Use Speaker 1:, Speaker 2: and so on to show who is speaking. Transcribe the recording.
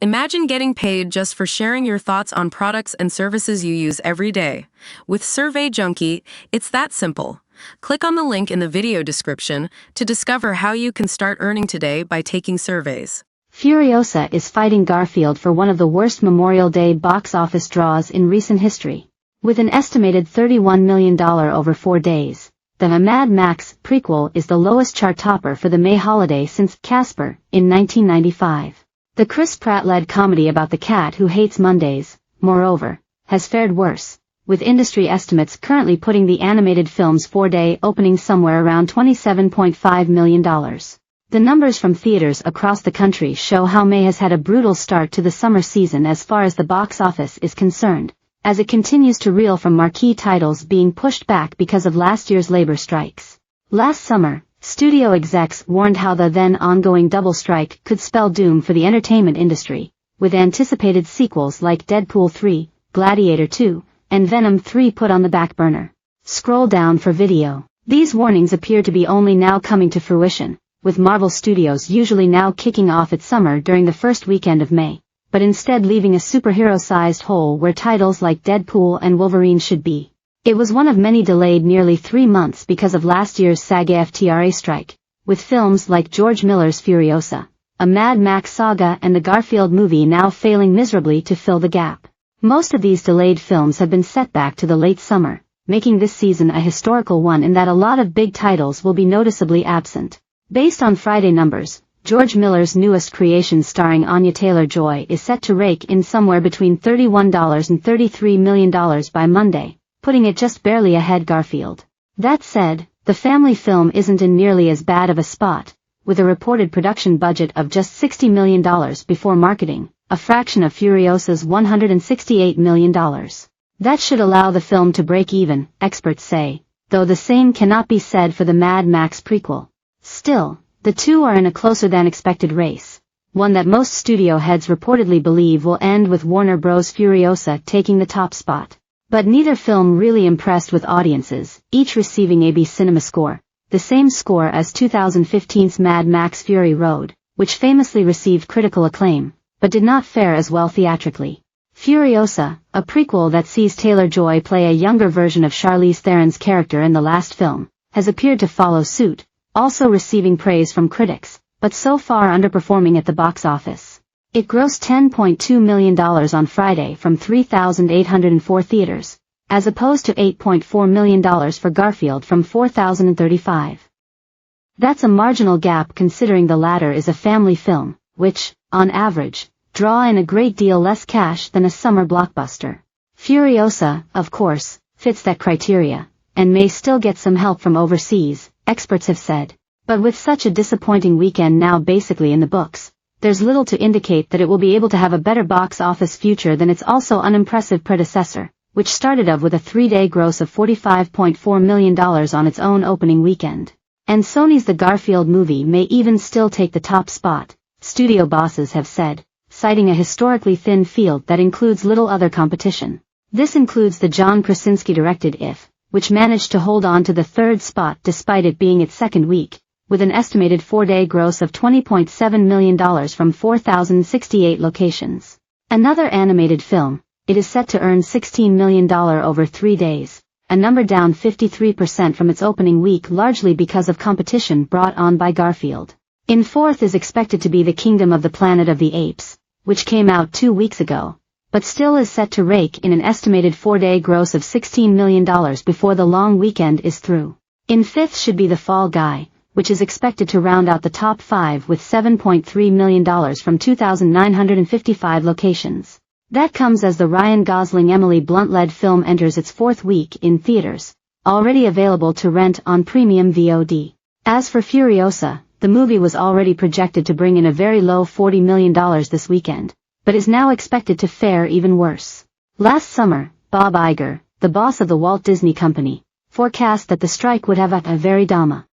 Speaker 1: Imagine getting paid just for sharing your thoughts on products and services you use every day. With Survey Junkie, it's that simple. Click on the link in the video description to discover how you can start earning today by taking surveys.
Speaker 2: Furiosa is fighting Garfield for one of the worst Memorial Day box office draws in recent history. With an estimated $31 million over 4 days, the Mad Max prequel is the lowest chart topper for the May holiday since Casper in 1995. The Chris Pratt-led comedy about the cat who hates Mondays, moreover, has fared worse, with industry estimates currently putting the animated film's 4-day opening somewhere around $27.5 million. The numbers from theaters across the country show how May has had a brutal start to the summer season as far as the box office is concerned, as it continues to reel from marquee titles being pushed back because of last year's labor strikes. Last summer, studio execs warned how the then ongoing double strike could spell doom for the entertainment industry, with anticipated sequels like Deadpool 3, Gladiator 2, and Venom 3 put on the back burner. Scroll down for video. These warnings appear to be only now coming to fruition, with Marvel Studios usually now kicking off its summer during the first weekend of May, but instead leaving a superhero-sized hole where titles like Deadpool and Wolverine should be. It was one of many delayed nearly 3 months because of last year's SAG-AFTRA strike, with films like George Miller's Furiosa, a Mad Max saga and the Garfield movie now failing miserably to fill the gap. Most of these delayed films have been set back to the late summer, making this season a historical one in that a lot of big titles will be noticeably absent. Based on Friday numbers, George Miller's newest creation starring Anya Taylor-Joy is set to rake in somewhere between $31 and $33 million by Monday, putting it just barely ahead Garfield. That said, the family film isn't in nearly as bad of a spot, with a reported production budget of just $60 million before marketing, a fraction of Furiosa's $168 million. That should allow the film to break even, experts say, though the same cannot be said for the Mad Max prequel. Still, the two are in a closer-than-expected race, one that most studio heads reportedly believe will end with Warner Bros. Furiosa taking the top spot. But neither film really impressed with audiences, each receiving a B Cinema score, the same score as 2015's Mad Max Fury Road, which famously received critical acclaim, but did not fare as well theatrically. Furiosa, a prequel that sees Taylor-Joy play a younger version of Charlize Theron's character in the last film, has appeared to follow suit, also receiving praise from critics, but so far underperforming at the box office. It grossed $10.2 million on Friday from 3,804 theaters, as opposed to $8.4 million for Garfield from 4,035. That's a marginal gap considering the latter is a family film, which, on average, draw in a great deal less cash than a summer blockbuster. Furiosa, of course, fits that criteria, and may still get some help from overseas, experts have said. But with such a disappointing weekend now basically in the books, there's little to indicate that it will be able to have a better box office future than its also unimpressive predecessor, which started off with a 3-day gross of $45.4 million on its own opening weekend. And Sony's The Garfield movie may even still take the top spot, studio bosses have said, citing a historically thin field that includes little other competition. This includes the John Krasinski-directed If, which managed to hold on to the third spot despite it being its second week, with an estimated 4-day gross of $20.7 million from 4,068 locations. Another animated film, it is set to earn $16 million over 3 days, a number down 53% from its opening week largely because of competition brought on by Garfield. In fourth is expected to be The Kingdom of the Planet of the Apes, which came out 2 weeks ago, but still is set to rake in an estimated 4-day gross of $16 million before the long weekend is through. In fifth should be The Fall Guy, which is expected to round out the top 5 with $7.3 million from 2,955 locations. That comes as the Ryan Gosling-Emily Blunt-led film enters its 4th week in theaters, already available to rent on premium VOD. As for Furiosa, the movie was already projected to bring in a very low $40 million this weekend, but is now expected to fare even worse. Last summer, Bob Iger, the boss of the Walt Disney Company, forecast that the strike would have a very drama.